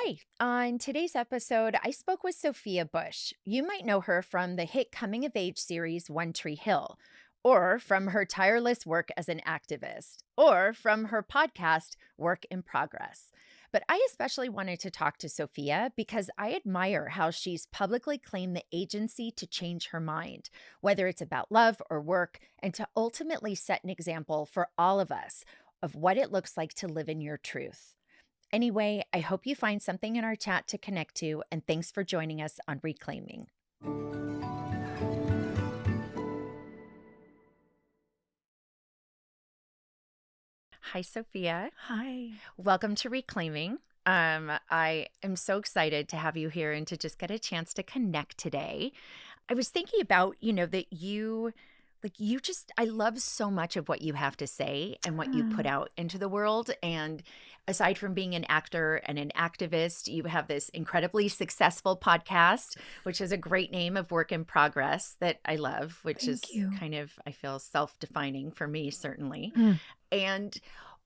Hi. On today's episode, I spoke with Sophia Bush. You might know her from the hit coming of age series One Tree Hill, or from her tireless work as an activist, or from her podcast, Work in Progress. But I especially wanted to talk to Sophia because I admire how she's publicly claimed the agency to change her mind, whether it's about love or work, and to ultimately set an example for all of us of what it looks like to live in your truth. Anyway, I hope you find something in our chat to connect to, and thanks for joining us on Reclaiming. Hi, Sophia. Hi. Welcome to Reclaiming. I am so excited to have you here and to just get a chance to connect today. I was thinking about, that I love so much of what you have to say and what you put out into the world. And aside from being an actor and an activist, you have this incredibly successful podcast, which is a great name of Work in Progress that I love, which Thank is you. kind of, I feel, self-defining for me, certainly. Mm. And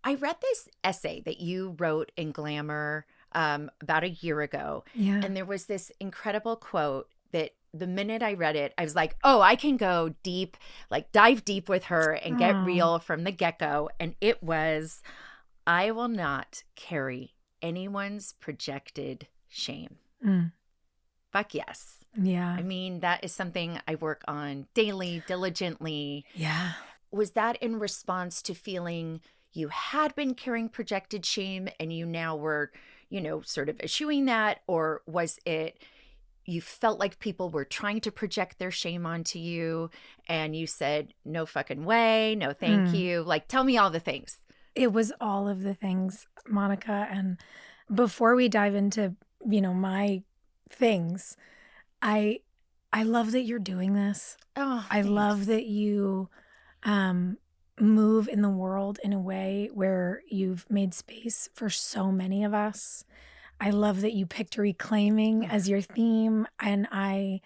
I read this essay that you wrote in Glamour about a year ago. Yeah. And there was this incredible quote that the minute I read it, I was like, oh, I can go deep, like dive deep with her and get real from the get-go. And it was, I will not carry anyone's projected shame. Mm. Fuck yes. Yeah. I mean, that is something I work on daily, diligently. Yeah. Was that in response to feeling you had been carrying projected shame and you now were, sort of eschewing that? Or was it you felt like people were trying to project their shame onto you and you said, no fucking way, no thank you? Like, tell me all the things. It was all of the things, Monica. And before we dive into, my things, I love that you're doing this. Oh, I thanks. love that you move in the world in a way where you've made space for so many of us. I love that you picked reclaiming as your theme. And I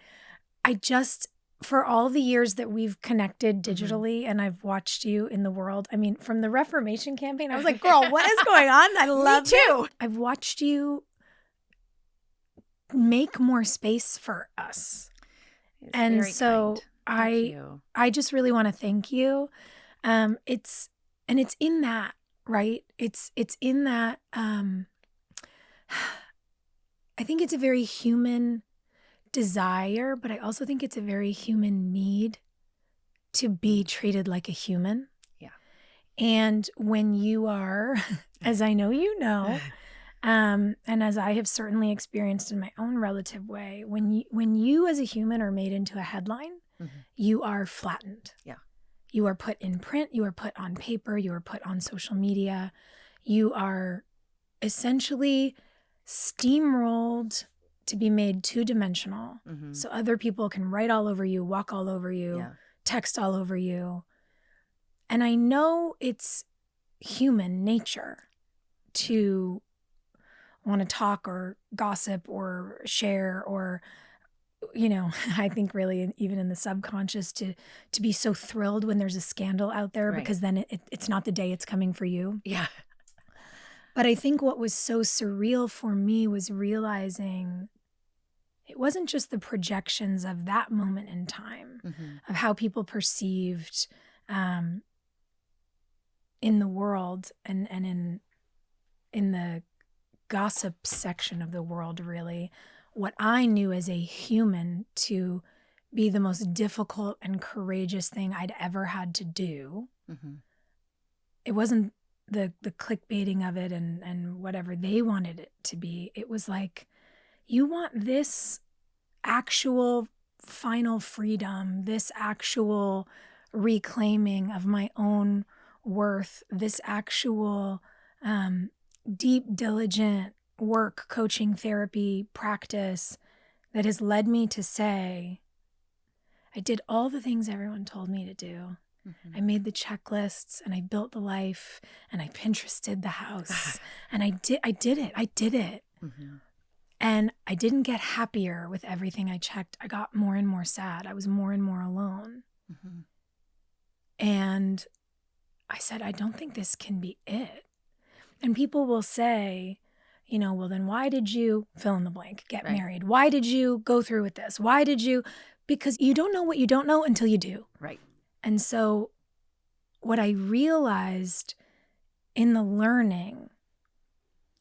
just, for all the years that we've connected digitally and I've watched you in the world, I mean, from the Reformation campaign, I was like, girl, what is going on? I love too. I've watched you make more space for us. It's And very so kind. Thank you. I just really want to thank you. It's in that, right? It's in that, I think it's a very human desire, but I also think it's a very human need to be treated like a human. Yeah. And when you are, as I know you know, and as I have certainly experienced in my own relative way, when you as a human are made into a headline, you are flattened. Yeah. You are put in print, you are put on paper, you are put on social media. You are essentially steamrolled to be made two-dimensional. So other people can write all over you, walk all over you, text all over you. And I know it's human nature to want to talk or gossip or share or, I think really even in the subconscious to be so thrilled when there's a scandal out there because then it's not the day it's coming for you. Yeah. But I think what was so surreal for me was realizing it wasn't just the projections of that moment in time, of how people perceived in the world and in the gossip section of the world, really, what I knew as a human to be the most difficult and courageous thing I'd ever had to do. It wasn't the clickbaiting of it and whatever they wanted it to be. It was like, you want this actual final freedom, this actual reclaiming of my own worth, this actual deep, diligent work, coaching, therapy, practice that has led me to say, I did all the things everyone told me to do. I made the checklists and I built the life and I Pinterested the house and I did it. And I didn't get happier with everything I checked. I got more and more sad. I was more and more alone. And I said, I don't think this can be it. And people will say, well, then why did you fill in the blank, get married? Why did you go through with this? Why did you? Because you don't know what you don't know until you do. Right. And so what I realized in the learning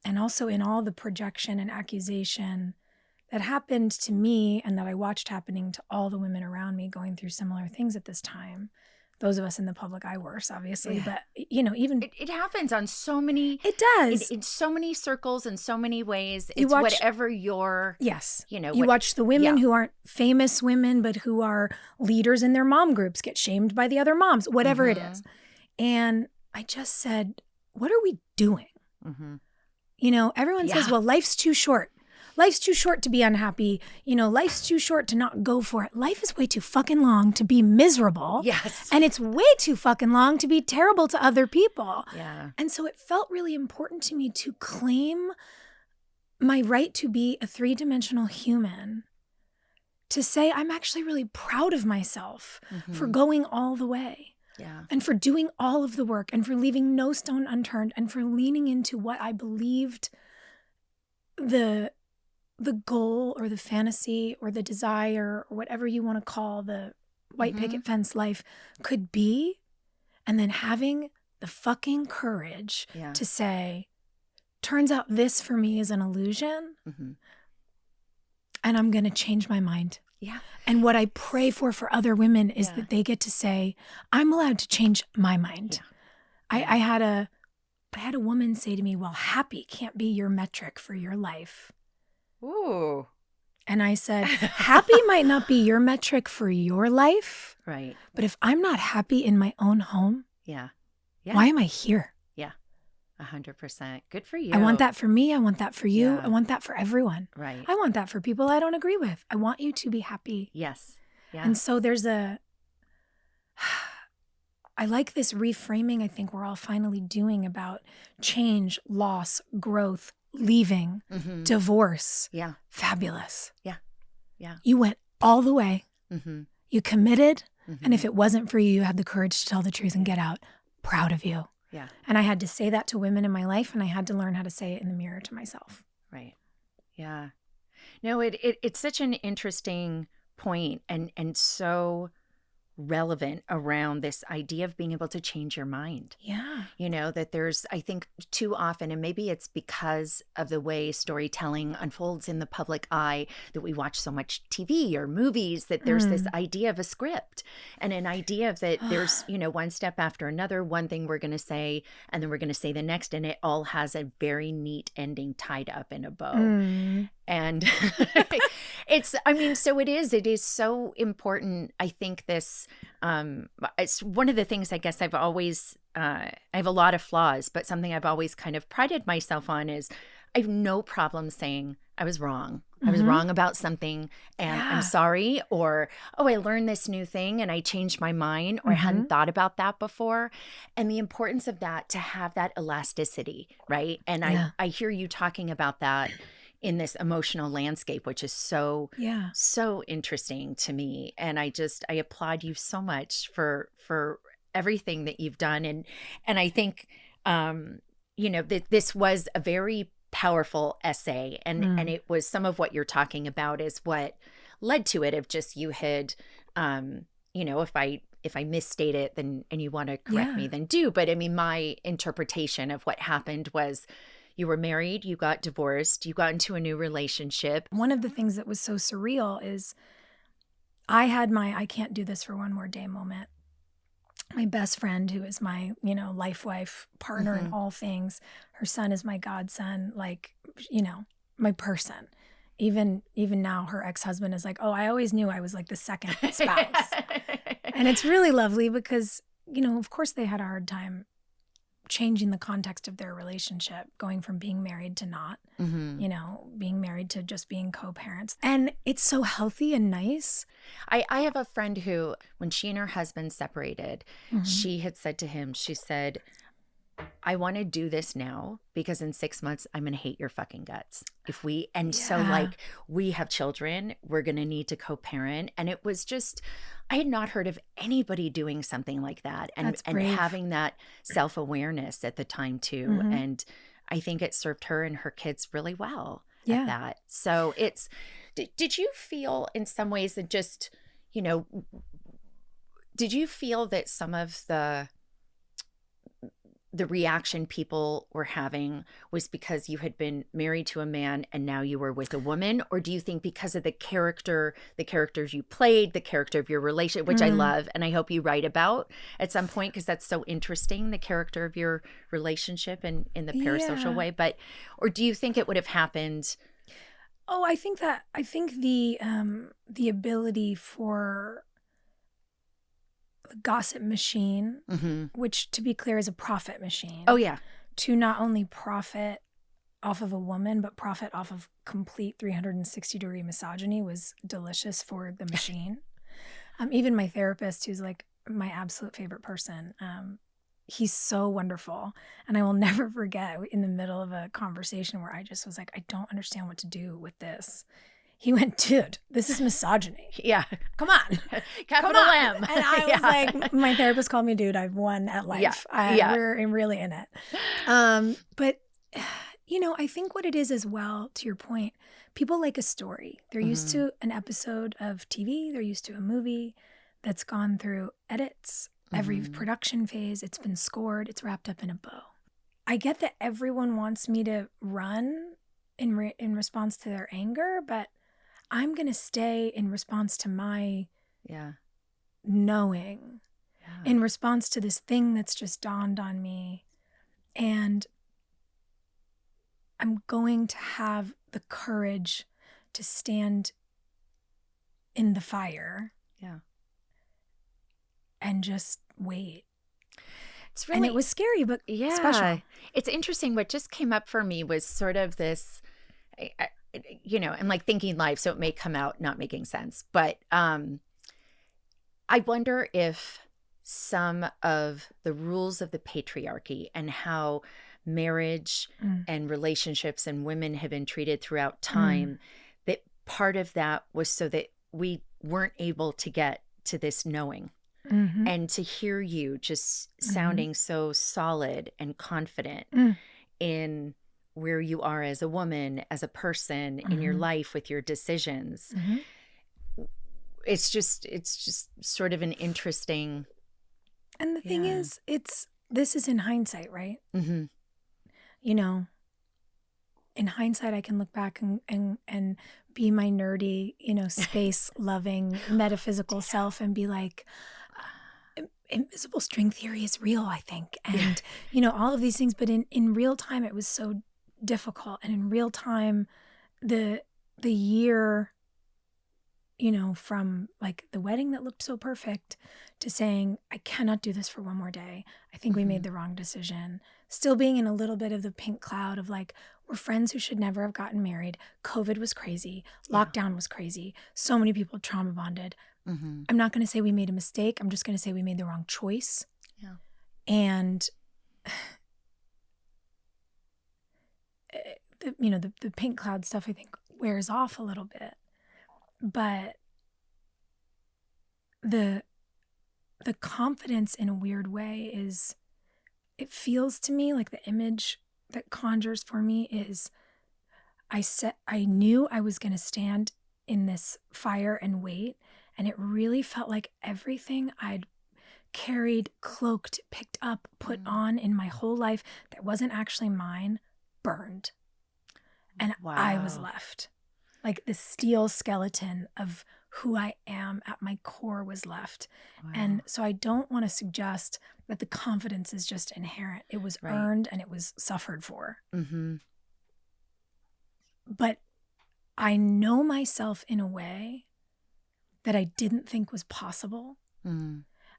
and also in all the projection and accusation that happened to me and that I watched happening to all the women around me going through similar things at this time. Those of us in the public eye worse, obviously, but even it happens on so many. It does in so many circles in so many ways. You It's watch, whatever your you watch the women who aren't famous women, but who are leaders in their mom groups get shamed by the other moms, whatever it is. And I just said, what are we doing? Everyone says, well, life's too short. Life's too short to be unhappy. Life's too short to not go for it. Life is way too fucking long to be miserable. Yes. And it's way too fucking long to be terrible to other people. Yeah. And so it felt really important to me to claim my right to be a three-dimensional human, to say I'm actually really proud of myself for going all the way. Yeah. And for doing all of the work and for leaving no stone unturned and for leaning into what I believed the goal or the fantasy or the desire or whatever you want to call the white picket fence life could be. And then having the fucking courage to say, turns out this for me is an illusion and I'm going to change my mind. Yeah. And what I pray for other women is that they get to say, I'm allowed to change my mind. Yeah. I had a woman say to me, well, happy can't be your metric for your life. Ooh. And I said, happy might not be your metric for your life. Right. But if I'm not happy in my own home, why am I here? 100%. Good for you. I want that for me. I want that for you. I want that for everyone. Right. I want that for people I don't agree with. I want you to be happy. Yes. Yeah. And so I like this reframing I think we're all finally doing about change, loss, growth, leaving, divorce. Yeah. Fabulous. Yeah. Yeah. You went all the way. You committed. And if it wasn't for you, you had the courage to tell the truth and get out. Proud of you. Yeah. And I had to say that to women in my life, and I had to learn how to say it in the mirror to myself. Right. Yeah. No, it's such an interesting point and so relevant around this idea of being able to change your mind. Yeah. That there's, I think too often, and maybe it's because of the way storytelling unfolds in the public eye, that we watch so much TV or movies, that there's this idea of a script and an idea of that there's, one step after another, one thing we're going to say, and then we're going to say the next, and it all has a very neat ending tied up in a bow. And so it is so important. I think this, it's one of the things I guess I've always, I have a lot of flaws, but something I've always kind of prided myself on is I have no problem saying I was wrong. I was wrong about something and I'm sorry, or, I learned this new thing and I changed my mind, or I hadn't thought about that before. And the importance of that, to have that elasticity, right? And I hear you talking about that in this emotional landscape, which is so interesting to me. And I applaud you so much for everything that you've done. And I think, that this was a very powerful essay, and it was some of what you're talking about is what led to it, of just you had, if I misstate it, then, and you want to correct me, then do. But I mean, my interpretation of what happened was, you were married, you got divorced, you got into a new relationship. One of the things that was so surreal is I had my I can't do this for one more day moment. My best friend, who is my, life wife, partner in all things, her son is my godson, my person. Even now, her ex-husband is like, oh, I always knew I was like the second spouse. And it's really lovely because, of course they had a hard time changing the context of their relationship, going from being married to not, being married to just being co-parents. And it's so healthy and nice. I have a friend who, when she and her husband separated, she had said to him, she said, I want to do this now because in 6 months, I'm going to hate your fucking guts. So we have children, we're going to need to co-parent. And it was just, I had not heard of anybody doing something like that. And having that self-awareness at the time too. And I think it served her and her kids really well Yeah. at that. So did you feel in some ways that just, you know, did you feel that some of the reaction people were having was because you had been married to a man and now you were with a woman? Or do you think because of the characters you played, the character of your relationship, which I love and I hope you write about at some point because that's so interesting, the character of your relationship and in the parasocial way, or do you think it would have happened? Oh, I think the ability for the gossip machine, which to be clear is a profit machine. Oh, yeah. To not only profit off of a woman, but profit off of complete 360-degree misogyny was delicious for the machine. Even my therapist, who's like my absolute favorite person, he's so wonderful. And I will never forget in the middle of a conversation where I just was like, I don't understand what to do with this. He went, dude, this is misogyny. Yeah. Come on. Capital M. And I was like, my therapist called me, dude, I've won at life. We're really in it. But, I think what it is as well, to your point, people like a story. They're used to an episode of TV. They're used to a movie that's gone through edits, every production phase. It's been scored. It's wrapped up in a bow. I get that everyone wants me to run in response to their anger, but I'm going to stay in response to my knowing, in response to this thing that's just dawned on me. And I'm going to have the courage to stand in the fire. Yeah. And just wait. It's really, and it was scary, but special. It's interesting. What just came up for me was sort of this, I'm like thinking live, so it may come out not making sense. But I wonder if some of the rules of the patriarchy and how marriage and relationships and women have been treated throughout time, that part of that was so that we weren't able to get to this knowing. And to hear you just sounding so solid and confident in where you are as a woman, as a person, in your life with your decisions. It's just sort of an interesting. And the thing is, this is in hindsight, right? In hindsight, I can look back and be my nerdy, space loving metaphysical self and be like, invisible string theory is real, I think. And, all of these things. But in real time, it was so difficult. And in real time, the year, from like the wedding that looked so perfect to saying, I cannot do this for one more day. I think we made the wrong decision. Still being in a little bit of the pink cloud of like, we're friends who should never have gotten married. COVID was crazy. Lockdown was crazy. So many people trauma bonded. I'm not going to say we made a mistake. I'm just going to say we made the wrong choice. Yeah. And the pink cloud stuff, I think, wears off a little bit. But the confidence in a weird way is, it feels to me like the image that conjures for me is, I knew I was going to stand in this fire and wait. And it really felt like everything I'd carried, cloaked, picked up, put on in my whole life that wasn't actually mine burned. And I was left. Like the steel skeleton of who I am at my core was left. And so I don't want to suggest that the confidence is just inherent. It was earned and it was suffered for. But I know myself in a way that I didn't think was possible.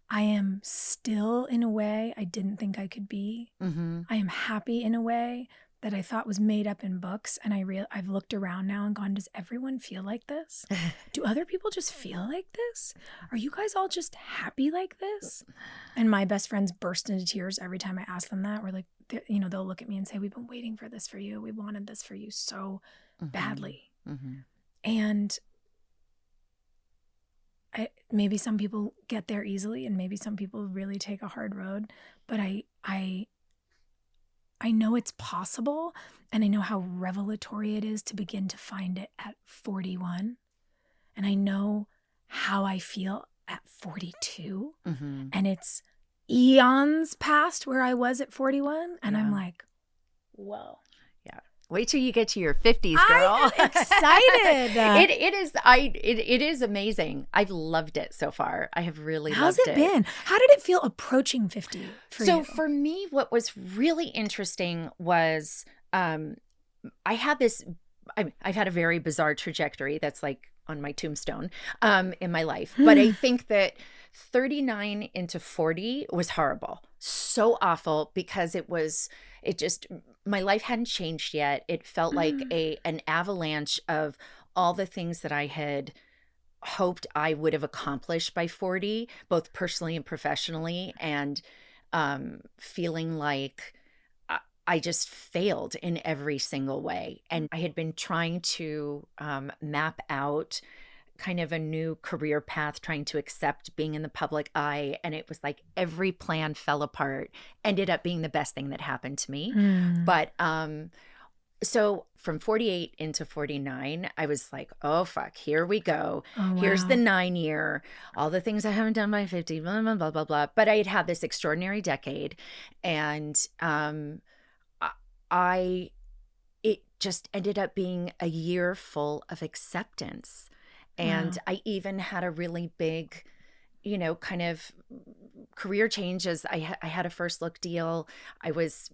I am still in a way I didn't think I could be. I am happy in a way that I thought was made up in books. And I've looked around now and gone, does everyone feel like this? Do other people just feel like this? Are you guys all just happy like this? And my best friends burst into tears every time I ask them that. We're like, they'll look at me and say, we've been waiting for this for you. We wanted this for you so badly. And maybe some people get there easily and maybe some people really take a hard road, but I know it's possible, and I know how revelatory it is to begin to find it at 41. And I know how I feel at 42. And it's eons past where I was at 41. And I'm like, whoa. Yeah. Wait till you get to your 50s, girl. I am excited. It is amazing. I've loved it so far. I have really How's loved it been? How did it feel approaching 50 for you? So for me, what was really interesting was I've had a very bizarre trajectory that's like on my tombstone in my life. But I think that 39 into 40 was horrible. So awful because my life hadn't changed yet. It felt like an avalanche of all the things that I had hoped I would have accomplished by 40, both personally and professionally, and feeling like I just failed in every single way. And I had been trying to map out kind of a new career path, trying to accept being in the public eye. And it was like every plan fell apart, ended up being the best thing that happened to me. But so from 48 into 49, I was like, oh, fuck, here we go. Oh, wow. Here's the 9 year, all the things I haven't done by 50, blah, blah, blah, blah, blah. But I had had this extraordinary decade. And it just ended up being a year full of acceptance. And I even had a really big, kind of career changes. I had a first look deal. I was,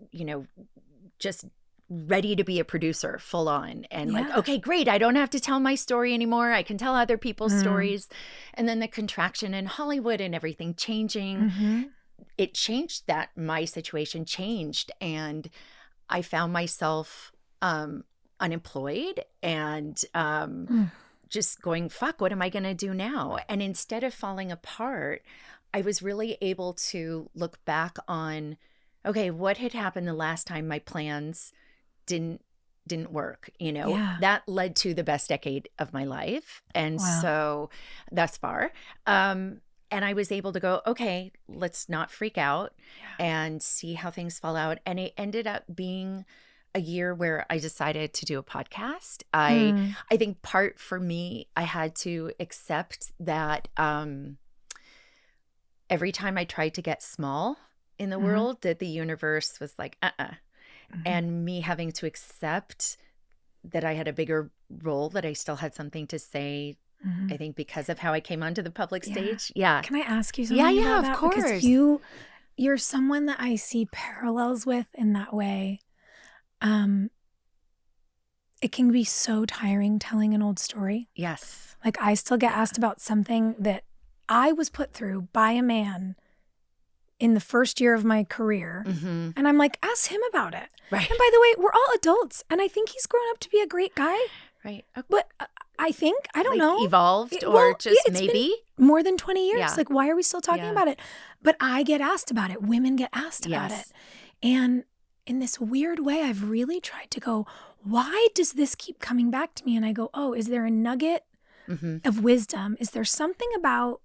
just ready to be a producer full on and like, okay, great. I don't have to tell my story anymore. I can tell other people's stories. And then the contraction in Hollywood and everything changing, it changed that. My situation changed. And I found myself unemployed and just going, fuck, what am I going to do now? And instead of falling apart, I was really able to look back on, okay, what had happened the last time my plans didn't work, that led to the best decade of my life. And so thus far, and I was able to go, okay, let's not freak out and see how things fall out. And it ended up being a year where I decided to do a podcast. I think part for me, I had to accept that every time I tried to get small in the world, that the universe was like, and me having to accept that I had a bigger role, that I still had something to say. I think because of how I came onto the public stage. Yeah. Can I ask you something about that? Of course. Because you're someone that I see parallels with in that way. It can be so tiring telling an old story. Yes. Like I still get asked about something that I was put through by a man in the first year of my career. And I'm like, ask him about it. Right. And by the way, we're all adults. And I think he's grown up to be a great guy. Right. Okay. But I think, I don't know. Evolved or just maybe? More than 20 years. Yeah. Like, why are we still talking about it? But I get asked about it. Women get asked about it. And in this weird way, I've really tried to go, why does this keep coming back to me? And I go, oh, is there a nugget of wisdom? Is there something about,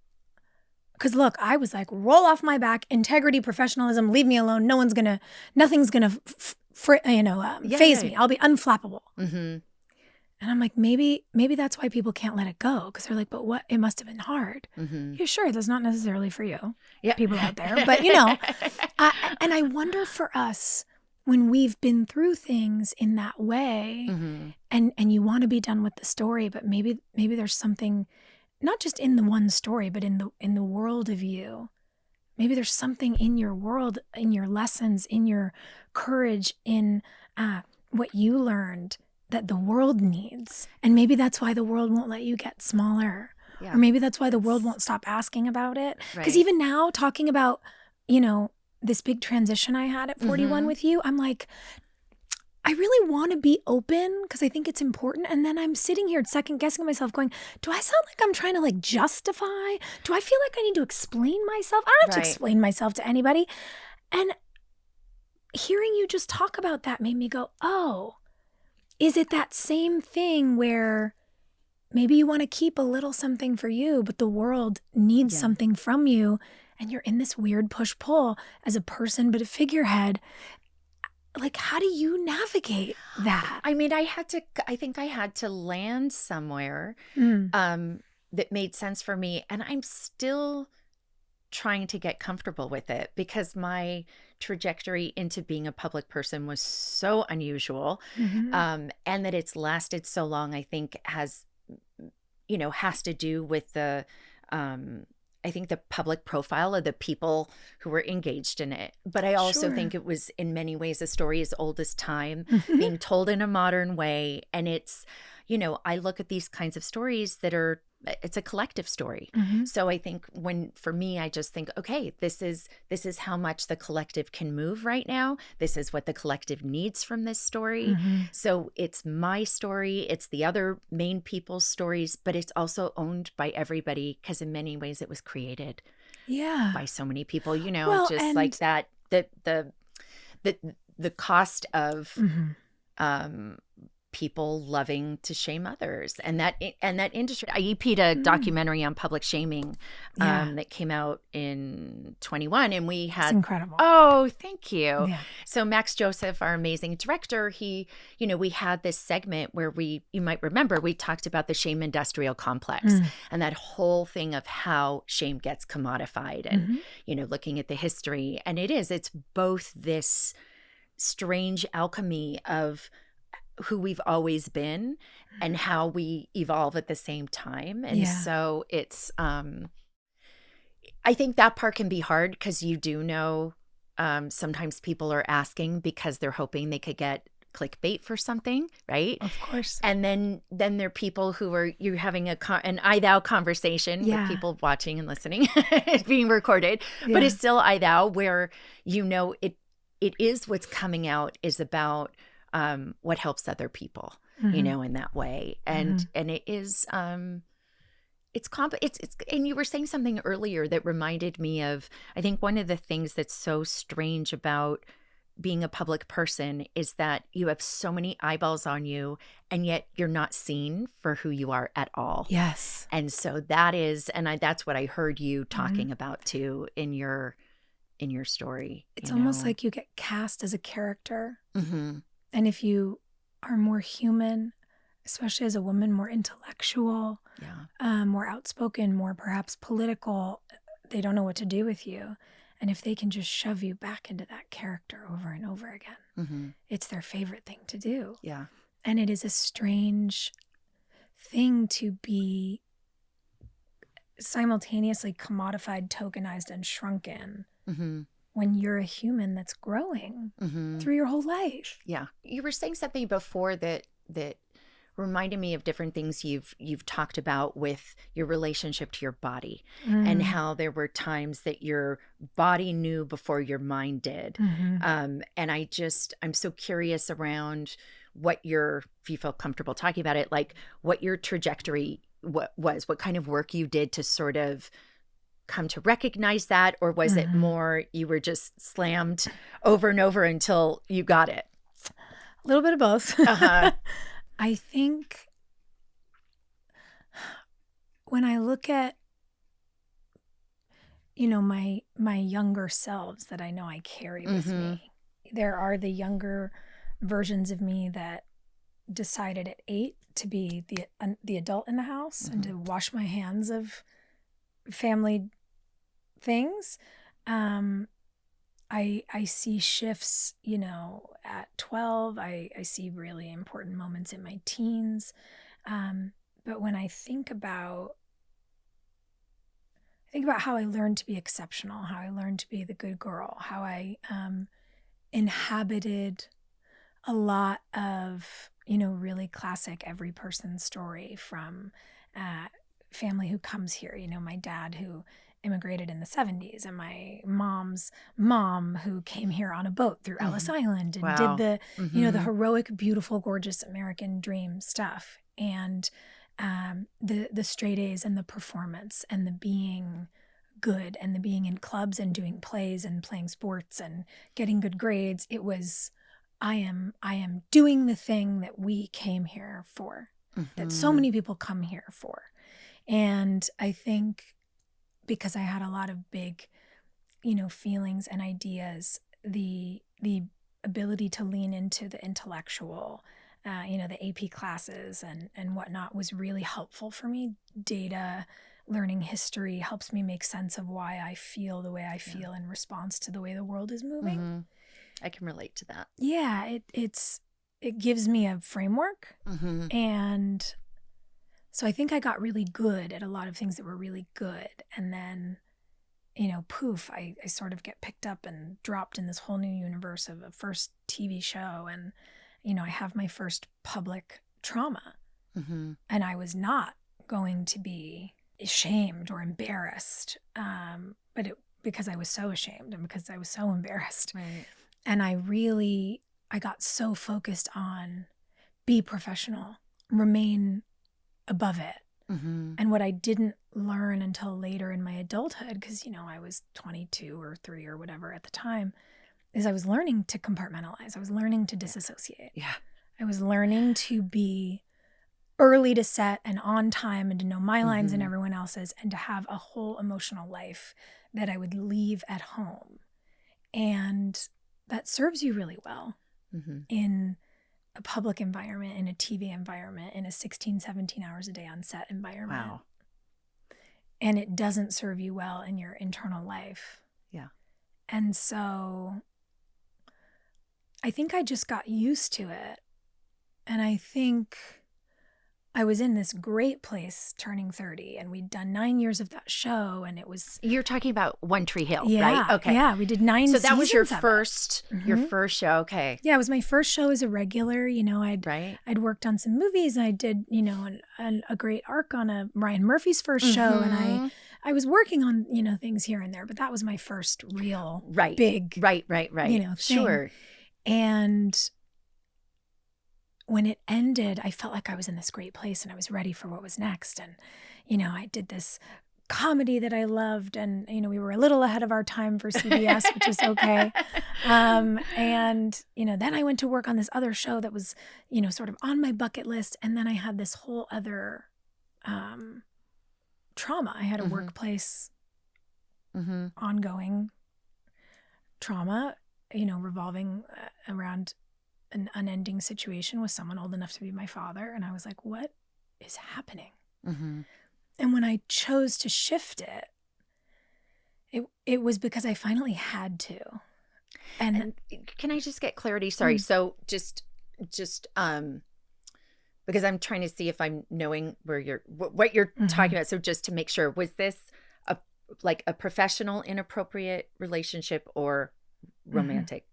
because look, I was like, roll off my back, integrity, professionalism, leave me alone. Nothing's gonna phase me. I'll be unflappable. And I'm like, maybe that's why people can't let it go. Because they're like, but what? It must have been hard. Yeah, sure. That's not necessarily for you. Yeah. People out there. But, and I wonder for us, when we've been through things in that way, and you want to be done with the story, but maybe there's something, not just in the one story, but in the world of you. Maybe there's something in your world, in your lessons, in your courage, in what you learned that the world needs. And maybe that's why the world won't let you get smaller. Yeah. Or maybe that's why the world won't stop asking about it. Because even now, talking about, this big transition I had at 41 with you, I'm like, I really want to be open because I think it's important. And then I'm sitting here second guessing myself going, do I sound like I'm trying to justify? Do I feel like I need to explain myself? I don't have to explain myself to anybody. And hearing you just talk about that made me go, oh, is it that same thing where maybe you want to keep a little something for you, but the world needs something from you, and you're in this weird push-pull as a person, but a figurehead. like, how do you navigate that? I mean, I think I had to land somewhere that made sense for me. And I'm still trying to get comfortable with it because my trajectory into being a public person was so unusual. And that it's lasted so long, I think has to do with I think the public profile of the people who were engaged in it. But I also think it was in many ways a story as old as time, being told in a modern way. And it's, I look at these kinds of stories it's a collective story. So I think for me, I just think, okay, this is how much the collective can move right now. This is what the collective needs from this story. So it's my story. It's the other main people's stories, but it's also owned by everybody because in many ways it was created by so many people, Well, just like that, the cost of, people loving to shame others and that industry. I EP'd a documentary on public shaming that came out in 21 and we had— It's incredible. Oh, thank you. Yeah. So Max Joseph, our amazing director, he, we had this segment where you might remember, we talked about the shame industrial complex and that whole thing of how shame gets commodified and, looking at the history. And it's both this strange alchemy of who we've always been and how we evolve at the same time. And so it's, I think that part can be hard because sometimes people are asking because they're hoping they could get clickbait for something, right? Of course. And then there are people who you're having an I thou conversation with people watching and listening. It's being recorded, but it's still I thou where it is what's coming out is about what helps other people, in that way. And it is, it's and you were saying something earlier that reminded me of, I think one of the things that's so strange about being a public person is that you have so many eyeballs on you and yet you're not seen for who you are at all. Yes. And so that's what I heard you talking about too in your story. It's almost like you get cast as a character. And if you are more human, especially as a woman, more intellectual, more outspoken, more perhaps political, they don't know what to do with you. And if they can just shove you back into that character over and over again, it's their favorite thing to do. Yeah. And it is a strange thing to be simultaneously commodified, tokenized, and shrunken. When you're a human that's growing through your whole life. Yeah. You were saying something before that reminded me of different things you've talked about with your relationship to your body and how there were times that your body knew before your mind did. And I'm so curious around what if you feel comfortable talking about it, like what your trajectory what kind of work you did to sort of come to recognize that, or was it more you were just slammed over and over until you got it? A little bit of both. I think when I look at my younger selves that I know I carry with me, there are the younger versions of me that decided at 8 to be the adult in the house and to wash my hands of family things. I see shifts, at 12. I see really important moments in my teens. But when I think about how I learned to be exceptional, how I learned to be the good girl, how I inhabited a lot of, really classic every person story from family who comes here. My dad who immigrated in the 70s and my mom's mom who came here on a boat through Ellis Island and did the, the heroic, beautiful, gorgeous American dream stuff. And the straight A's and the performance and the being good and the being in clubs and doing plays and playing sports and getting good grades. It was, I am doing the thing that we came here for, that so many people come here for. And I think because I had a lot of big, feelings and ideas, the ability to lean into the intellectual, the AP classes and whatnot was really helpful for me. Data, learning history helps me make sense of why I feel the way I feel in response to the way the world is moving. Mm-hmm. I can relate to that. Yeah, it gives me a framework. Mm-hmm. And so I think I got really good at a lot of things that were really good. And then, poof, I sort of get picked up and dropped in this whole new universe of a first TV show. And, I have my first public trauma. Mm-hmm. And I was not going to be ashamed or embarrassed, because I was so ashamed and because I was so embarrassed. Right. And I got so focused on be professional, remain above it. Mm-hmm. And what I didn't learn until later in my adulthood, because, I was 22 or 3 or whatever at the time, is I was learning to compartmentalize. I was learning to disassociate. Yeah. I was learning to be early to set and on time and to know my lines and everyone else's and to have a whole emotional life that I would leave at home. And that serves you really well in a public environment, in a TV environment, in a 16, 17 hours a day on set environment. Wow. And it doesn't serve you well in your internal life. Yeah. And so I think I just got used to it. And I think I was in this great place turning 30, and we'd done 9 years of that show, and it was... You're talking about One Tree Hill, right? Okay. Yeah, we did 9 seasons. So that was your of first, it. your first show. Okay. Yeah, it was my first show as a regular. I'd worked on some movies, and I did, a great arc on Ryan Murphy's first show, and I was working on, things here and there, but that was my first real big, right. thing. Sure. And when it ended, I felt like I was in this great place and I was ready for what was next. And, I did this comedy that I loved, and, we were a little ahead of our time for CBS, which is okay. And, then I went to work on this other show that was, sort of on my bucket list. And then I had this whole other trauma. I had a workplace ongoing trauma, revolving around an unending situation with someone old enough to be my father. And I was like, what is happening? And when I chose to shift it was because I finally had to. And can I just get clarity? Sorry. So just because I'm trying to see if I'm knowing what you're talking about. So just to make sure, was this a professional inappropriate relationship or romantic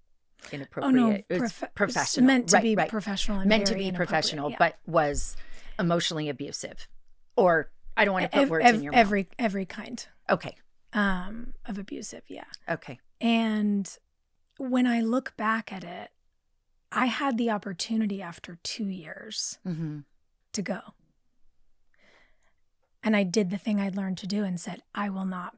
inappropriate? Oh, no, it's professional. Meant to be professional. And meant to be professional, but was emotionally abusive. Or I don't want to put words in your mouth. Every kind. Okay. Of abusive, yeah. Okay. And when I look back at it, I had the opportunity after 2 years to go. And I did the thing I'd learned to do and said, I will not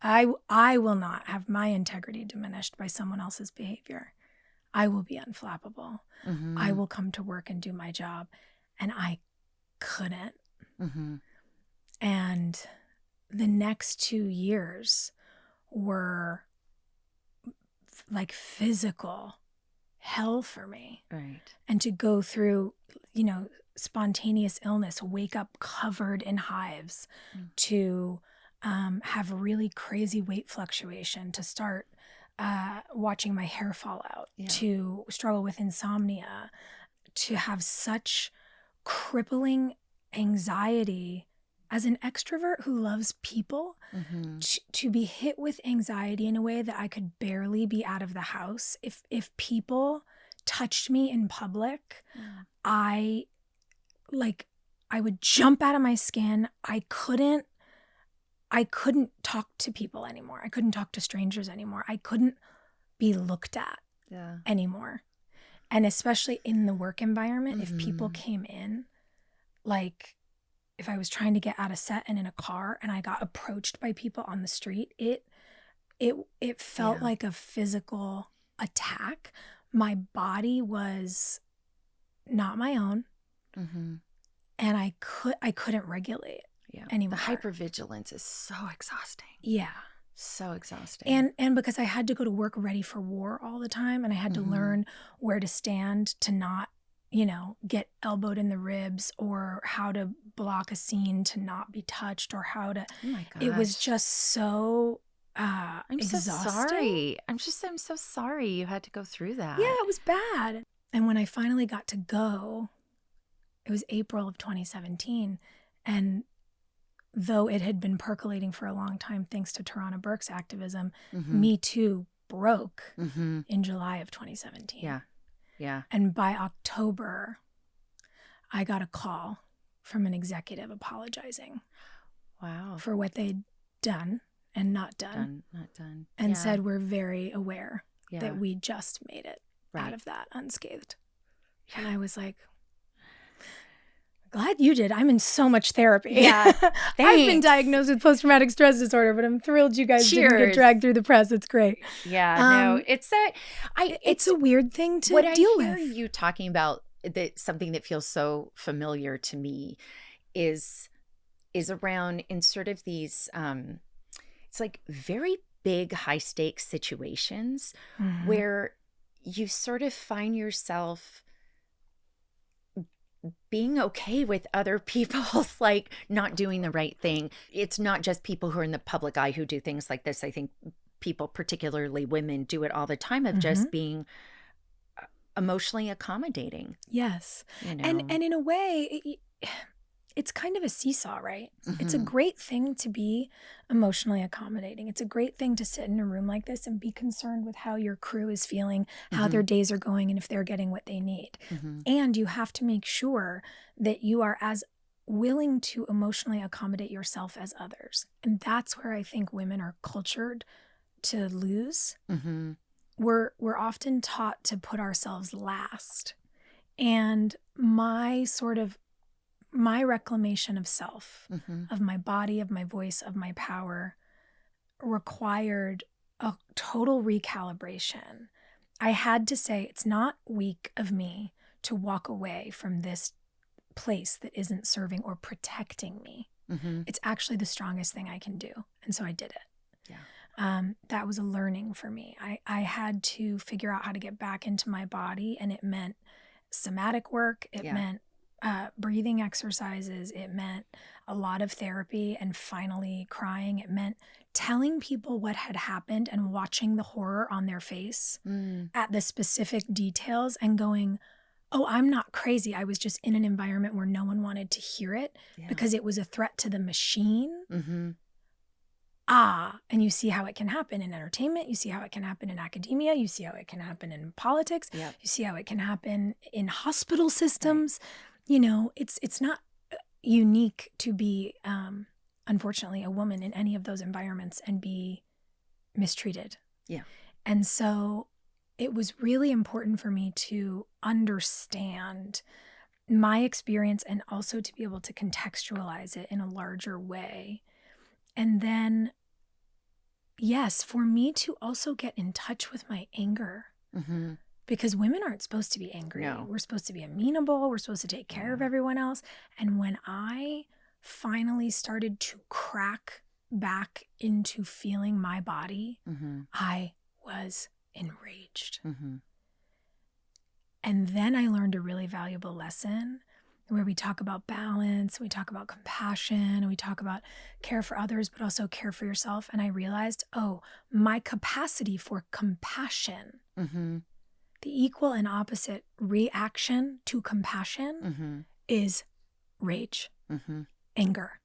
have my integrity diminished by someone else's behavior. I will be unflappable. I will come to work and do my job. And I couldn't. And the next 2 years were like physical hell for me. Right. And to go through, spontaneous illness, wake up covered in hives, to have really crazy weight fluctuation, to start watching my hair fall out, to struggle with insomnia, to have such crippling anxiety as an extrovert who loves people, to be hit with anxiety in a way that I could barely be out of the house. If people touched me in public, I would jump out of my skin. I couldn't talk to people anymore. I couldn't talk to strangers anymore. I couldn't be looked at anymore. And especially in the work environment, if people came in, like if I was trying to get out of set and in a car and I got approached by people on the street, it felt like a physical attack. My body was not my own. And I couldn't regulate anymore. The hypervigilance is so exhausting. Yeah. So exhausting. And because I had to go to work ready for war all the time, and I had to learn where to stand to not, get elbowed in the ribs, or how to block a scene to not be touched, or how to. Oh my gosh. It was just so I'm exhausting. so sorry. I'm so sorry you had to go through that. Yeah, it was bad. And when I finally got to go, it was April of 2017, and though it had been percolating for a long time thanks to Tarana Burke's activism, Me Too broke in July of 2017. Yeah. Yeah. And by October, I got a call from an executive apologizing. Wow. For what they'd done and not done. And said, we're very aware that we just made it out of that unscathed. Yeah. And I was like, glad you did. I'm in so much therapy. Yeah. I've been diagnosed with post-traumatic stress disorder, but I'm thrilled you guys didn't get dragged through the press. It's great. Yeah, no, it's a weird thing to deal with. What I hear you talking about, something that feels so familiar to me is around in sort of these, it's like very big, high stakes situations where you sort of find yourself being okay with other people's like not doing the right thing. It's not just people who are in the public eye who do things like this. I think people, particularly women, do it all the time of just being emotionally accommodating. Yes. And in a way, it's kind of a seesaw, right? It's a great thing to be emotionally accommodating. It's a great thing to sit in a room like this and be concerned with how your crew is feeling, how their days are going, and if they're getting what they need. And you have to make sure that you are as willing to emotionally accommodate yourself as others. And that's where I think women are cultured to lose. We're often taught to put ourselves last. And my reclamation of self, of my body, of my voice, of my power, required a total recalibration. I had to say, it's not weak of me to walk away from this place that isn't serving or protecting me. It's actually the strongest thing I can do. And so I did it. Yeah. That was a learning for me. I had to figure out how to get back into my body, and it meant somatic work. It meant breathing exercises. It meant a lot of therapy and finally crying. It meant telling people what had happened and watching the horror on their face at the specific details and going, oh, I'm not crazy. I was just in an environment where no one wanted to hear it because it was a threat to the machine. And you see how it can happen in entertainment. You see how it can happen in academia. You see how it can happen in politics. You see how it can happen in hospital systems. It's not unique to be, unfortunately, a woman in any of those environments and be mistreated. Yeah. And so it was really important for me to understand my experience and also to be able to contextualize it in a larger way. And then, yes, for me to also get in touch with my anger. Because women aren't supposed to be angry. No. We're supposed to be amenable. We're supposed to take care of everyone else. And when I finally started to crack back into feeling my body, I was enraged. And then I learned a really valuable lesson where we talk about balance, we talk about compassion, and we talk about care for others, but also care for yourself. And I realized, my capacity for compassion, the equal and opposite reaction to compassion is rage, anger.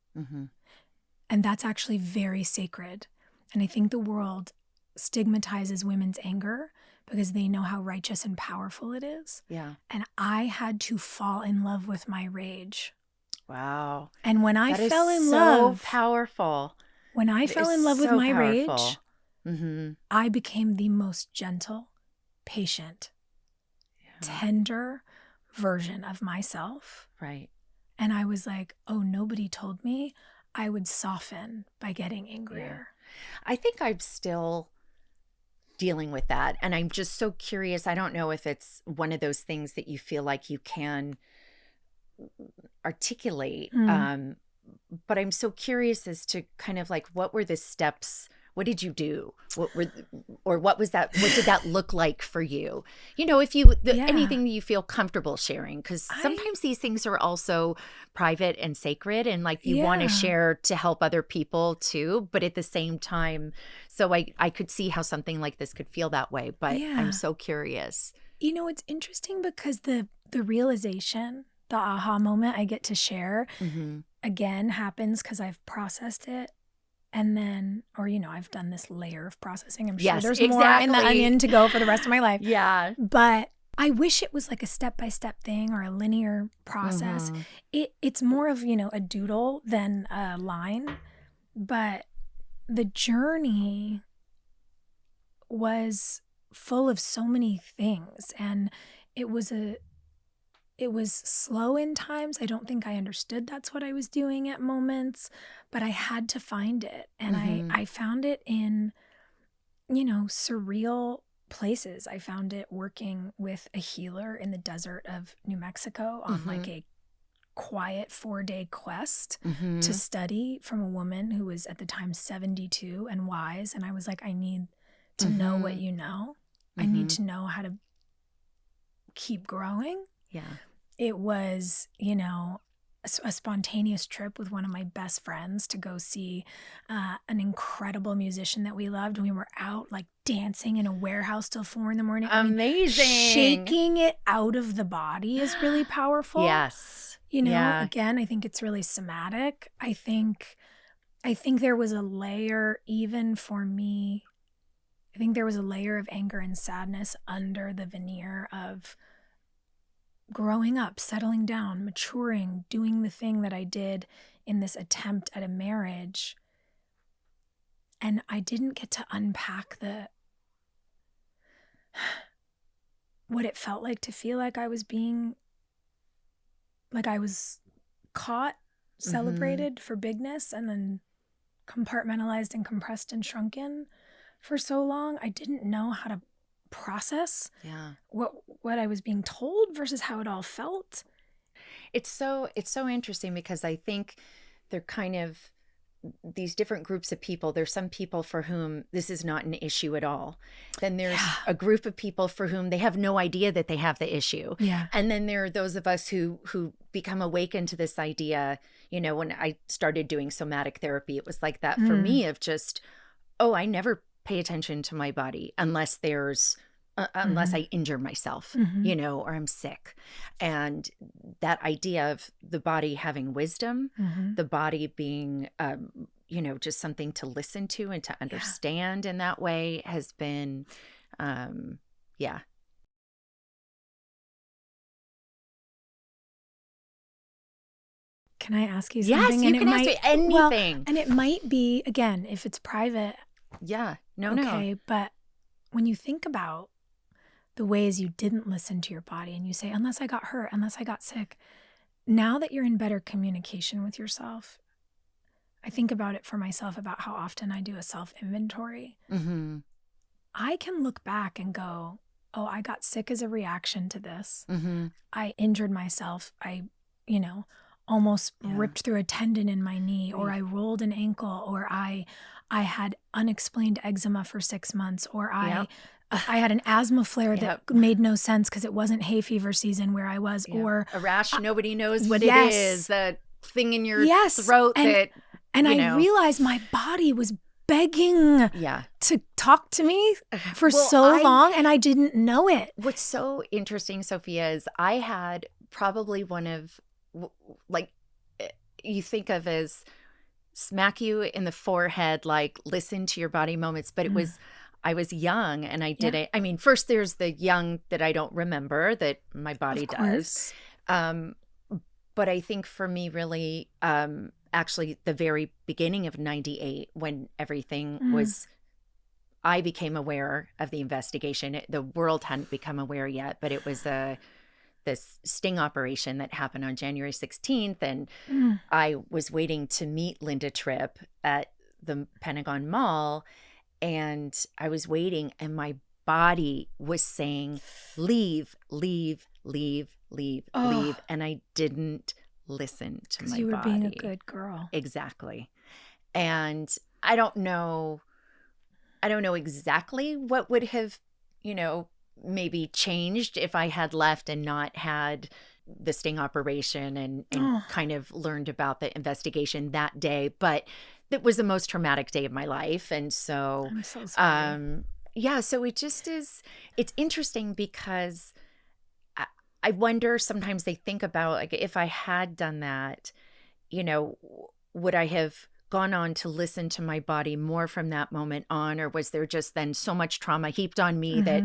And that's actually very sacred. And I think the world stigmatizes women's anger because they know how righteous and powerful it is. Yeah. And I had to fall in love with my rage. Wow. And when I fell in love, so powerful. When I fell in love with my rage, I became the most gentle, patient, tender version of myself. Right. And I was like, nobody told me I would soften by getting angrier. I think I'm still dealing with that. And I'm just so curious. I don't know if it's one of those things that you feel like you can articulate. But I'm so curious as to kind of like, what were the steps What did you do? What was that? What did that look like for you? If you, anything you feel comfortable sharing, because sometimes these things are also private and sacred, and like you want to share to help other people too. But at the same time, so I could see how something like this could feel that way. But I'm so curious. It's interesting because the realization, the aha moment I get to share again happens because I've processed it. And then, or, I've done this layer of processing. I'm sure there's more in the onion to go for the rest of my life. Yeah. But I wish it was like a step-by-step thing or a linear process. It's more of, a doodle than a line. But the journey was full of so many things. And it was slow in times. I don't think I understood that's what I was doing at moments, but I had to find it. And I found it in, surreal places. I found it working with a healer in the desert of New Mexico on like a quiet 4-day quest to study from a woman who was at the time 72 and wise. And I was like, I need to know what you know. I need to know how to keep growing. Yeah. It was, a spontaneous trip with one of my best friends to go see an incredible musician that we loved. And we were out like dancing in a warehouse till 4 a.m. Amazing. Shaking it out of the body is really powerful. Yes. Again, I think it's really somatic. I think there was a layer, even for me, I think there was a layer of anger and sadness under the veneer of growing up, settling down, maturing, doing the thing that I did in this attempt at a marriage. And I didn't get to unpack what it felt like to feel like I was caught, celebrated for bigness, and then compartmentalized and compressed and shrunken for so long. I didn't know how to process what I was being told versus how it all felt. It's so interesting because I think they're kind of these different groups of people. There's some people for whom this is not an issue at all. Then there's a group of people for whom they have no idea that they have the issue. Yeah. And then there are those of us who become awakened to this idea. When I started doing somatic therapy, it was like that for me of just, I never pay attention to my body unless I injure myself, or I'm sick. And that idea of the body having wisdom, the body being, just something to listen to and to understand in that way has been, Can I ask you something? Yes, you can ask me anything. Well, and it might be, again, if it's private. Yeah, no. Okay, but when you think about the ways you didn't listen to your body and you say, unless I got hurt, unless I got sick, now that you're in better communication with yourself, I think about it for myself about how often I do a self-inventory. I can look back and go, I got sick as a reaction to this. I injured myself. I, almost ripped through a tendon in my knee, or I rolled an ankle, or I had unexplained eczema for 6 months, or I had an asthma flare that made no sense because it wasn't hay fever season where I was, or a rash. Nobody knows what it is. That thing in your throat I realized my body was begging to talk to me for so long, and I didn't know it. What's so interesting, Sophia, is I had probably one of, like, you think of as smack you in the forehead, like listen to your body moments, but it was, I was young and I did it. I mean, first there's the young that I don't remember that my body does. But I think for me, really, actually the very beginning of 98, when everything was, I became aware of the investigation. The world hadn't become aware yet, but it was this sting operation that happened on January 16th. And I was waiting to meet Linda Tripp at the Pentagon Mall. And I was waiting, and my body was saying, leave, leave, leave, leave, leave. And I didn't listen to my body. Because you were being a good girl. Exactly. And I don't know I don't know exactly what would have, maybe changed if I had left and not had the sting operation and kind of learned about the investigation that day. But it was the most traumatic day of my life. And so, I'm so sorry. so it just is, it's interesting because I wonder, sometimes they think about, like, if I had done that, would I have gone on to listen to my body more from that moment on, or was there just then so much trauma heaped on me that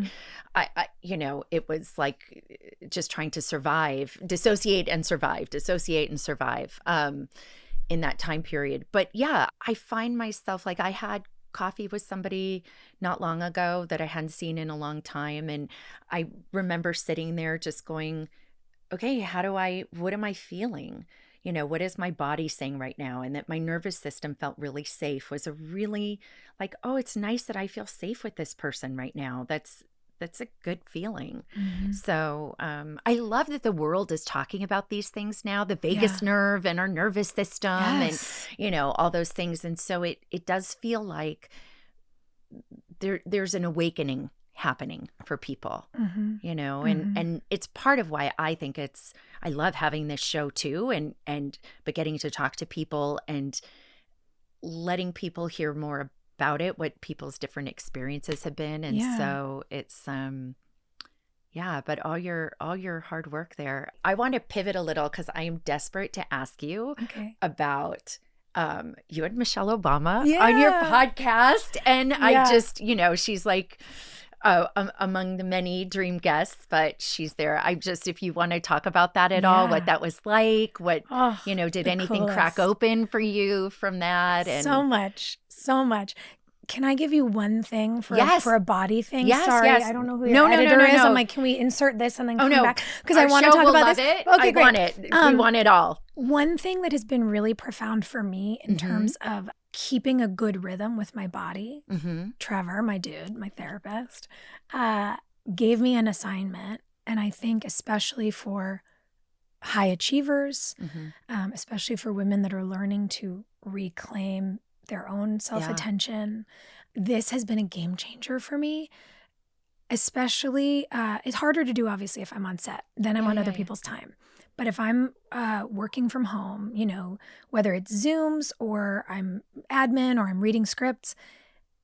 it was like just trying to survive, dissociate and survive in that time period. But yeah, I find myself, like, I had coffee with somebody not long ago that I hadn't seen in a long time, and I remember sitting there just going, okay, what am I feeling? What is my body saying right now? And that my nervous system felt really safe, was a really like, oh, it's nice that I feel safe with this person right now. That's a good feeling. So I love that the world is talking about these things now, the vagus nerve and our nervous system and, all those things. And so it does feel like there's an awakening happening for people, and it's part of why I think I love having this show too, but getting to talk to people and letting people hear more about it, what people's different experiences have been. And so it's, but all your hard work there. I want to pivot a little because I am desperate to ask you about you and Michelle Obama on your podcast. And I just, she's like, among the many dream guests, but she's there. If you want to talk about that at all, what that was like, did anything crack open for you from that? And so much. Can I give you one thing for a body thing? Yes, Sorry, yes. I don't know who your editor is. I'm like, can we insert this and then come back? Because I want to talk about this. It. Okay, I great. want it. We want it all. One thing that has been really profound for me in terms of keeping a good rhythm with my body, Trevor, my dude, my therapist, gave me an assignment. And I think especially for high achievers, especially for women that are learning to reclaim their own self-attention, this has been a game changer for me. Especially, it's harder to do, obviously, if I'm on set. Then I'm on other people's time. But if I'm working from home, whether it's Zooms or I'm admin or I'm reading scripts,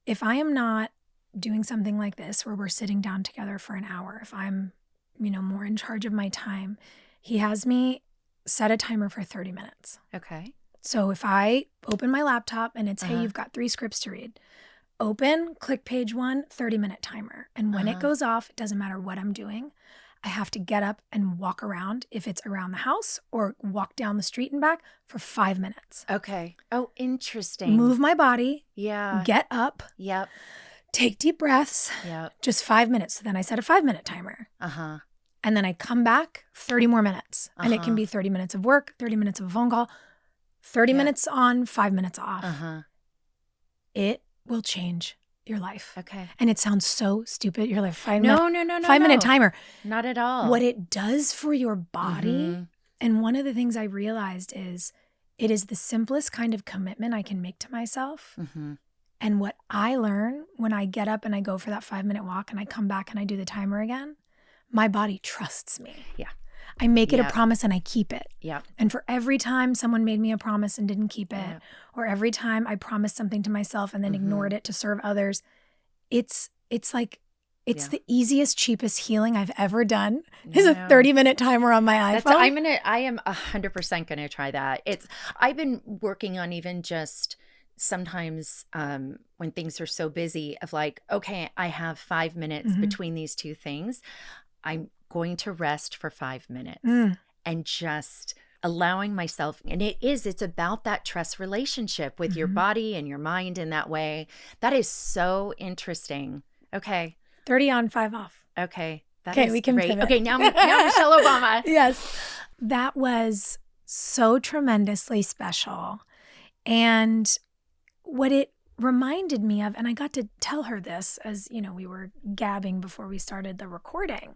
if I am not doing something like this where we're sitting down together for an hour, if I'm, more in charge of my time, he has me set a timer for 30 minutes. Okay. So if I open my laptop and it's, hey, you've got 3 scripts to read, open, click page 1, 30-minute timer. And when it goes off, it doesn't matter what I'm doing. I have to get up and walk around, if it's around the house, or walk down the street and back for 5 minutes. Okay. Oh, interesting. Move my body. Yeah. Get up. Yep. Take deep breaths. Yep. Just 5 minutes. So then I set a 5-minute timer. And then I come back 30 more minutes. And it can be 30 minutes of work, 30 minutes of a phone call, 30 minutes on, 5 minutes off. It will change your life. Okay. And it sounds so stupid. You're like, 5 No. 5-minute timer. Not at all. What it does for your body. And one of the things I realized is it is the simplest kind of commitment I can make to myself. And what I learn when I get up and I go for that 5-minute walk and I come back and I do the timer again, my body trusts me. Yeah. I make it a promise and I keep it. Yeah. And for every time someone made me a promise and didn't keep it, or every time I promised something to myself and then ignored it to serve others, it's the easiest, cheapest healing I've ever done is a 30-minute timer on my iPhone. I am 100% gonna try that. I've been working on even just sometimes when things are so busy of like, okay, I have 5 minutes between these two things. I'm going to rest for 5 minutes and just allowing myself. And it's about that trust relationship with your body and your mind in that way. That is so interesting. Okay. 30 on, 5 off. Okay. Okay, we can great. pivot. Okay, now Michelle Obama. Yes. That was so tremendously special. And what it reminded me of, and I got to tell her this as, we were gabbing before we started the recording.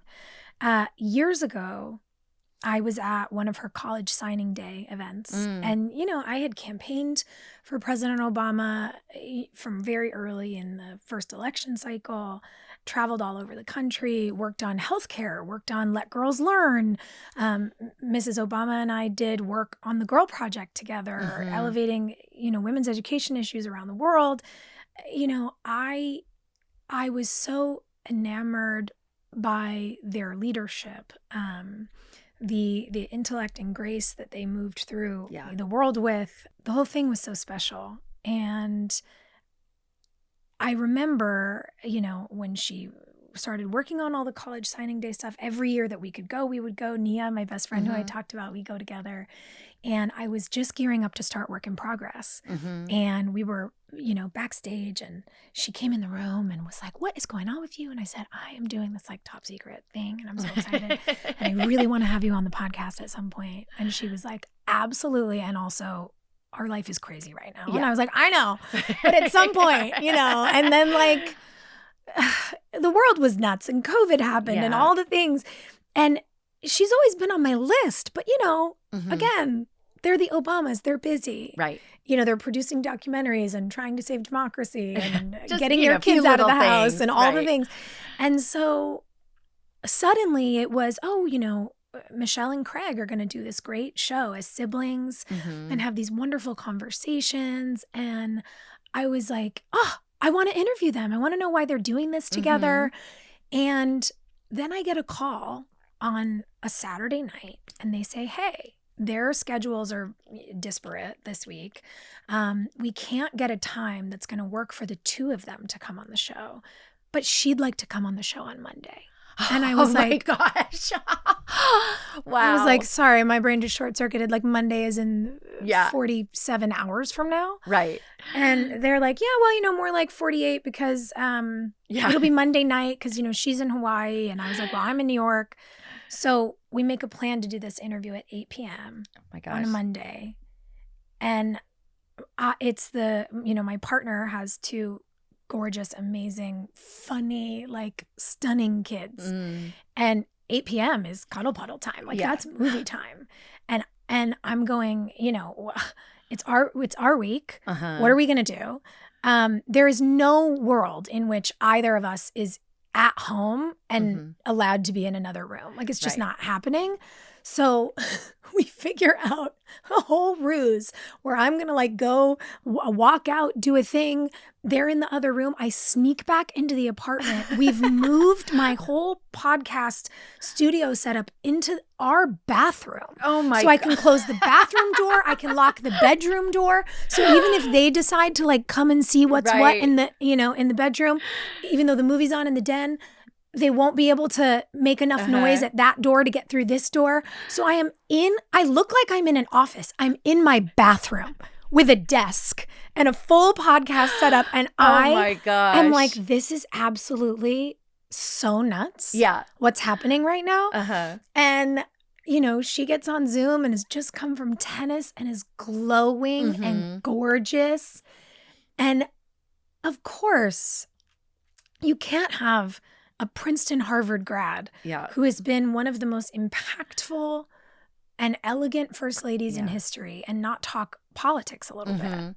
Years ago, I was at one of her college signing day events. And, I had campaigned for President Obama from very early in the first election cycle, traveled all over the country, worked on healthcare, worked on Let Girls Learn. Mrs. Obama and I did work on the Girl Project together, elevating, women's education issues around the world. I was so enamored by their leadership, the intellect and grace that they moved through the world with. The whole thing was so special. And I remember, when she started working on all the college signing day stuff, every year that we could go, we would go. Nia, my best friend who I talked about, we go together. And I was just gearing up to start Work in Progress. And we were, backstage, and she came in the room and was like, "What is going on with you?" And I said, "I am doing this like top secret thing, and I'm so excited. And I really want to have you on the podcast at some point." And she was like, "Absolutely. And also, our life is crazy right now." And I was like, "I know, but at some point, and then like the world was nuts and COVID happened and all the things. And she's always been on my list, but again, they're the Obamas. They're busy. Right. They're producing documentaries and trying to save democracy and getting your kids out of the house and all the things. And so suddenly it was, Michelle and Craig are going to do this great show as siblings and have these wonderful conversations. And I was like, I want to interview them. I want to know why they're doing this together. And then I get a call on a Saturday night and they say, "Hey, their schedules are disparate this week. We can't get a time that's going to work for the two of them to come on the show, but she'd like to come on the show on Monday." And I was like, "Oh my gosh." Wow. I was like, sorry, my brain just short-circuited. Like Monday is in 47 hours from now. Right. And they're like, "Yeah, well, more like 48 because it'll be Monday night because, she's in Hawaii." And I was like, "Well, I'm in New York." So we make a plan to do this interview at 8 p.m. Oh my gosh. on a Monday. And it's my partner has two gorgeous, amazing, funny, like stunning kids. And 8 p.m. is cuddle puddle time. Like that's movie time. And I'm going, it's our week. What are we going to do? There is no world in which either of us is at home and allowed to be in another room. Like it's just not happening. So we figure out a whole ruse where I'm going to like go walk out, do a thing. They're in the other room. I sneak back into the apartment. We've moved my whole podcast studio setup into our bathroom. Oh my God. So I can close the bathroom door. I can lock the bedroom door. So even if they decide to like come and see what's what in the, in the bedroom, even though the movie's on in the den, they won't be able to make enough noise at that door to get through this door. So I look like I'm in an office. I'm in my bathroom with a desk and a full podcast setup. And my gosh. I'm like, this is absolutely so nuts. Yeah. What's happening right now? And, she gets on Zoom and has just come from tennis and is glowing and gorgeous. And of course, you can't have a Princeton Harvard grad who has been one of the most impactful and elegant first ladies in history and not talk politics a little bit.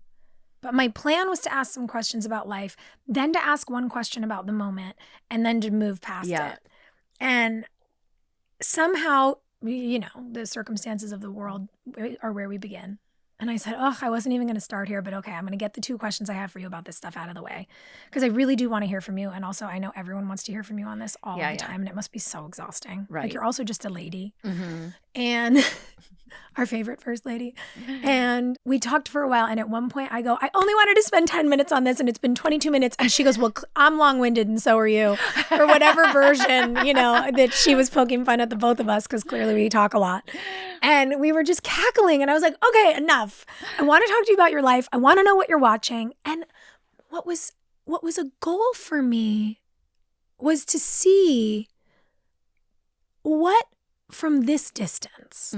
But my plan was to ask some questions about life, then to ask one question about the moment, and then to move past it. And somehow, the circumstances of the world are where we begin. And I said, I wasn't even going to start here, but okay, I'm going to get the two questions I have for you about this stuff out of the way. Because I really do want to hear from you. And also, I know everyone wants to hear from you on this all the time. And it must be so exhausting. Right. Like, you're also just a lady. And our favorite first lady. And we talked for a while. And at one point, I go, "I only wanted to spend 10 minutes on this. And it's been 22 minutes. And she goes, "Well, I'm long-winded and so are you." Or whatever version, that she was poking fun at the both of us because clearly we talk a lot. And we were just cackling. And I was like, "Okay, enough. I want to talk to you about your life. I want to know what you're watching." And what was a goal for me was to see what from this distance,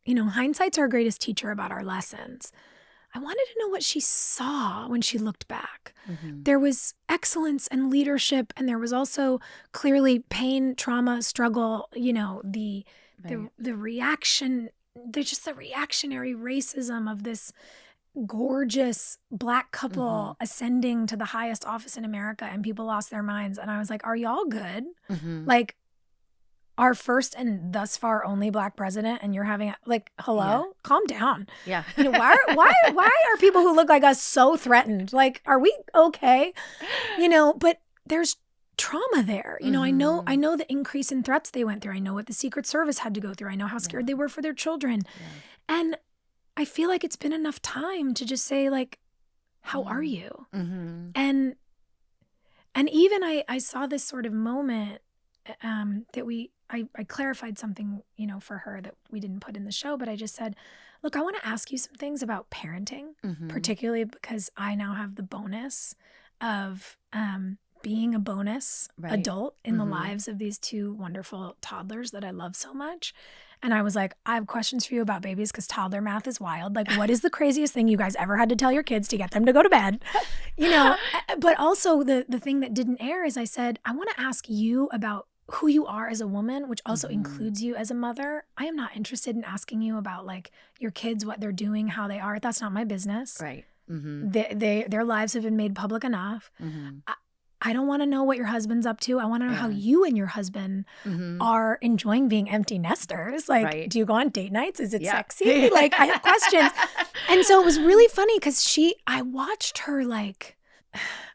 hindsight's our greatest teacher about our lessons. I wanted to know what she saw when she looked back. There was excellence and leadership, and there was also clearly pain, trauma, struggle, the the reaction, just the reactionary racism of this gorgeous Black couple ascending to the highest office in America, and people lost their minds. And I was like, are y'all good? Like, our first and thus far only Black president, and you're having hello, calm down. Yeah. Why are people who look like us so threatened? Like, are we okay? But there's trauma there. I know the increase in threats they went through. I know what the Secret Service had to go through. I know how scared they were for their children. Yeah. And I feel like it's been enough time to just say, like, how are you? And even I saw this sort of moment that I clarified something, for her that we didn't put in the show, but I just said, look, I want to ask you some things about parenting, particularly because I now have the bonus of being a bonus adult in the lives of these two wonderful toddlers that I love so much. And I was like, I have questions for you about babies because toddler math is wild. Like, what is the craziest thing you guys ever had to tell your kids to get them to go to bed? But also the thing that didn't air is I said, I want to ask you about who you are as a woman, which also includes you as a mother. I am not interested in asking you about like your kids, what they're doing, how they are. That's not my business. Right. Their lives have been made public enough. I don't want to know what your husband's up to. I want to know how you and your husband are enjoying being empty nesters. Like, do you go on date nights? Is it sexy? Like, I have questions. And so it was really funny because I watched her like,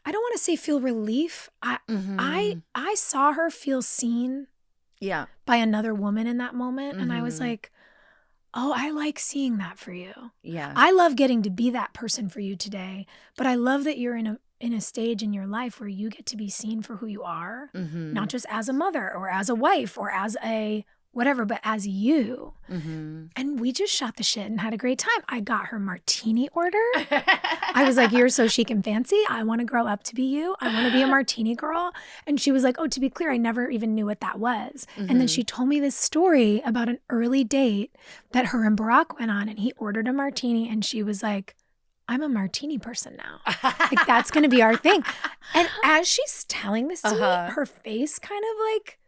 I don't want to say feel relief. I saw her feel seen by another woman in that moment. And I was like, oh, I like seeing that for you. Yeah. I love getting to be that person for you today. But I love that you're in a stage in your life where you get to be seen for who you are, not just as a mother or as a wife or as a whatever, but as you. And we just shot the shit and had a great time. I got her martini order. I was like, you're so chic and fancy. I want to grow up to be you. I want to be a martini girl. And she was like, oh, to be clear, I never even knew what that was. And then she told me this story about an early date that her and Barack went on, and he ordered a martini, and she was like, I'm a martini person now. Like, that's going to be our thing. And as she's telling this to me, her face kind of like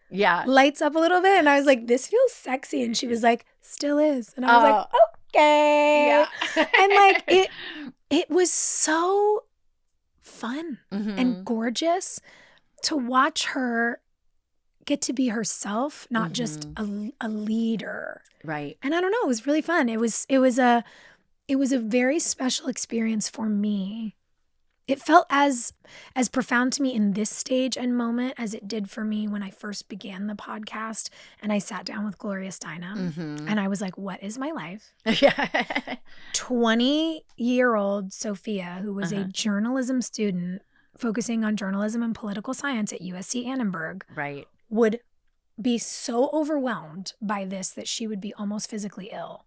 lights up a little bit. And I was like, this feels sexy. And she was like, still is. And I was like, okay. Yeah. And like, it was so fun and gorgeous to watch her get to be herself, not just a leader. Right. And I don't know, it was really fun. It was a very special experience for me. It felt as profound to me in this stage and moment as it did for me when I first began the podcast and I sat down with Gloria Steinem and I was like, what is my life? 20-year-old Sophia, who was a journalism student focusing on journalism and political science at USC Annenberg, would be so overwhelmed by this that she would be almost physically ill.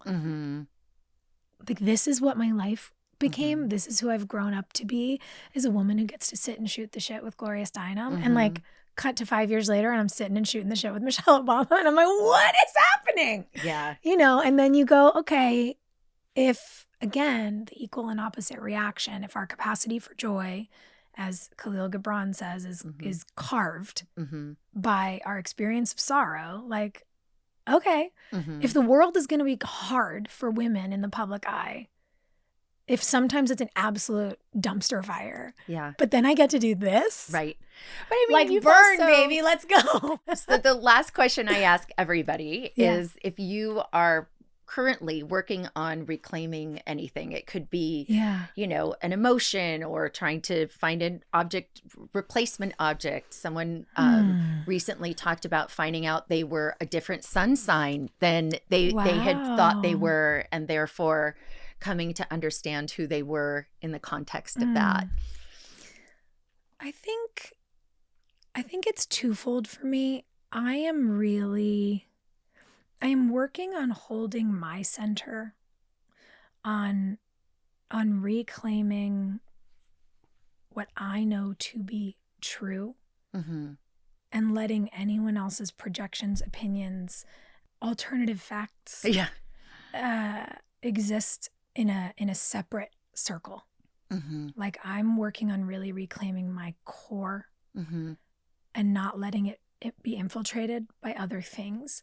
Like, this is what my life became. This is who I've grown up to be, as a woman who gets to sit and shoot the shit with Gloria Steinem. And like, cut to 5 years later and I'm sitting and shooting the shit with Michelle Obama. And I'm like, what is happening? Yeah. And then you go, okay, if, again, the equal and opposite reaction, if our capacity for joy, as Khalil Gibran says, is carved by our experience of sorrow, like, okay, if the world is going to be hard for women in the public eye, if sometimes it's an absolute dumpster fire, but then I get to do this, right? But I mean, like, burn, baby, let's go. So the last question I ask everybody is, if you are currently working on reclaiming anything, it could be, an emotion or trying to find an object, replacement object. Someone recently talked about finding out they were a different sun sign than they had thought they were, and therefore coming to understand who they were in the context of that. I think it's twofold for me. I am working on holding my center, on reclaiming what I know to be true, and letting anyone else's projections, opinions, alternative facts exist in a separate circle. Like, I'm working on really reclaiming my core and not letting it be infiltrated by other things.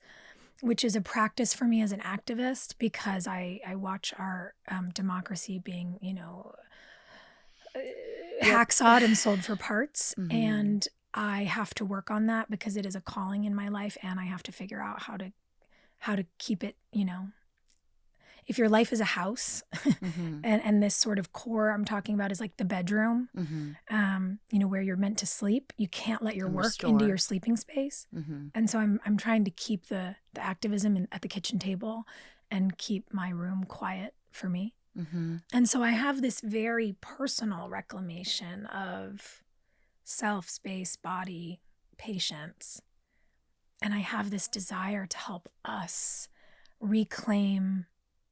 which is a practice for me as an activist, because I watch our democracy being, hacksawed and sold for parts. Mm-hmm. And I have to work on that because it is a calling in my life, and I have to figure out how to keep it, if your life is a house, Mm-hmm. and this sort of core I'm talking about is like the bedroom, Mm-hmm. where you're meant to sleep. You can't let your And work restore. into your sleeping space. Mm-hmm. And so I'm trying to keep the activism at the kitchen table and keep my room quiet for me. Mm-hmm. And so I have this very personal reclamation of self, space, body, patience. And I have this desire to help us reclaim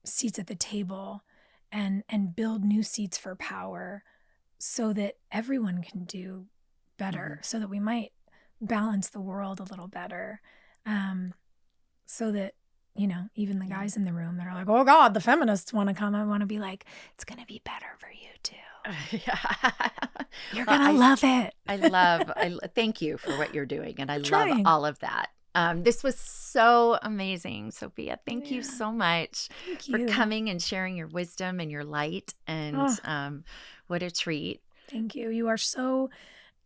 seats at the table and build new seats for power, so that everyone can do better, so that we might balance the world a little better, so that, even the guys in the room that are like, oh God, the feminists want to come, I want to be like, it's going to be better for you too. You're going to love it. Thank you for what you're doing. And I love Trying. all of that. This was so amazing, Sophia. Thank you so much for coming and sharing your wisdom and your light. And what a treat. Thank you. You are so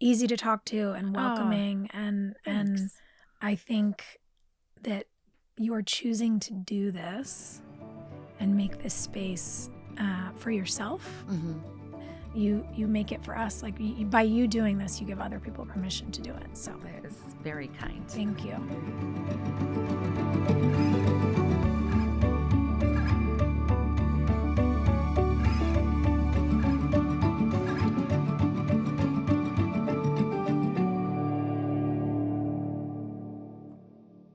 easy to talk to and welcoming. And I think that you are choosing to do this and make this space for yourself. Mm-hmm. You make it for us. Like, by you doing this, you give other people permission to do it. So that is very kind. Thank you.